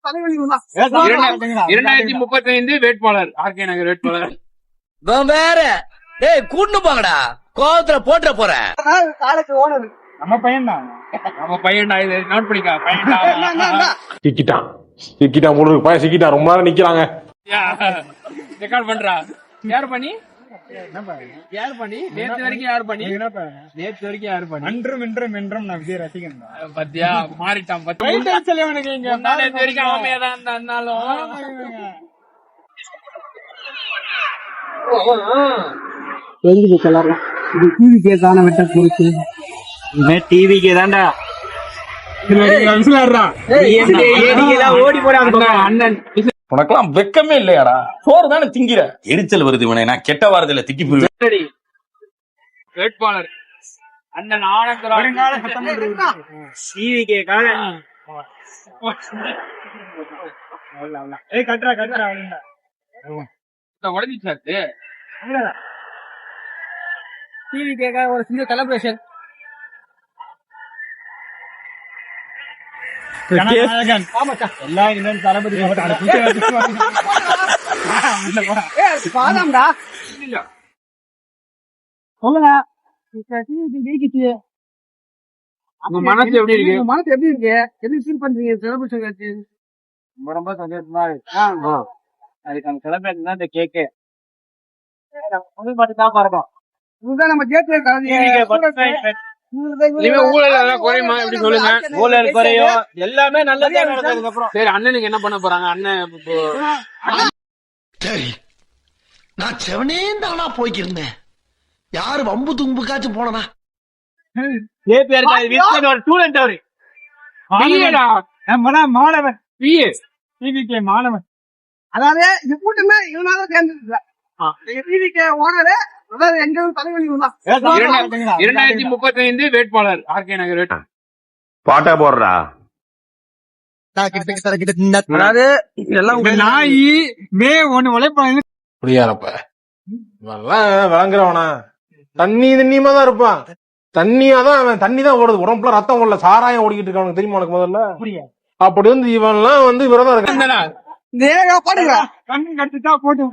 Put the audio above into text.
2035 வேட்பாளர் ஆர்கே நகர் வேட்பாளர் வேற கூட்டு போங்கடா கோவத்துல போட்டுற போறேன். நம்ம பையன்டா இது நோட் பண்ணிக்கா பையன்டா. சிக்கிட்டான் முழுக்கு பையன் சிக்கிட்டான். ரொம்ப நேரம் நிக்கிறாங்க. ரெக்கார்ட் பண்றா. யார் பண்ணி நேத்து வரைக்கும் யார் பண்ணி என்றும் நான் விஜய் ரசிகன் தான். பத்தியா மாறிட்டான். நேத்து வரைக்கும் ஆமையாதான் இருந்தாலும் டிவிக்கே தான்டா ஓடி போட அண்ணன். உனக்கெல்லாம் வெக்கமே இல்லையாடா? சோறு தானே திங்கிற. எரிச்சல் வருது இவனை. நான் கெட்ட வாரத்துல திக்கி போயிருவேன். வேட்பாளர் அண்ணன் ஆனந்தராஜ் டிவிக்கே கால உடஞ்சிச்சு. டிவிக்கே ஒரு சின்ன செலிப்ரேஷன். எல்லாம் இனிமேல் தளபதி பாதாம்டா சொல்லுங்க. மனசு எப்படி இருக்கு? மனசு எப்படி இருக்கு? எப்படி ஃபீல் பண்றீங்க செலிப்ரேஷன் ஆச்சு? ரொம்ப சந்தோஷமா இருக்கு. அதுக்கான செலிப்ரேஷன் தான் இந்த கேக்கு. மட்டும் தான் பாருங்க. இதுதான் நம்ம கேக்கு ஊழல் குறையுமா எப்படி சொல்லுங்க? ஊழல் குறையும். எல்லாமே நல்லதே நடந்ததுக்கு அப்புறம். சரி அண்ணனுக்கு என்ன பண்ண போறாங்க? அண்ணன் சரி நான் செவனே தானா போய்க்கிருந்தேன். யாரு வம்பு தும்புக்காச்சும் போனா ஸ்டூடெண்ட் அவரு மாணவன் டிவிகே மாணவன். அதாவது இது கூட்டமே இவனால சேர்ந்து ஓனரு. அதாவது எங்க தலைவலி 2035 வேட்பாளர் ஆர்கே நகர் வேட்பாளர். பாட்டா போடுறா. அதாவது எல்லாம் நாய் மே ஒண்ணு உழைப்பாங்க. புரியாதப்ப விளங்குறவனா தண்ணியமா தான் இருப்பான். தண்ணியாதான் அவன் தண்ணி தான் ஓடுது. உடம்புல ரத்தம் ஓடல, சாராயம் ஓடிக்கிட்டு இருக்கானுங்க. தெரியுமா உனக்கு? முதல்ல அப்படி வந்து இவன் எல்லாம் வந்து விரதம் இருக்கான். கண்ணு கட்டுதான் போட்டு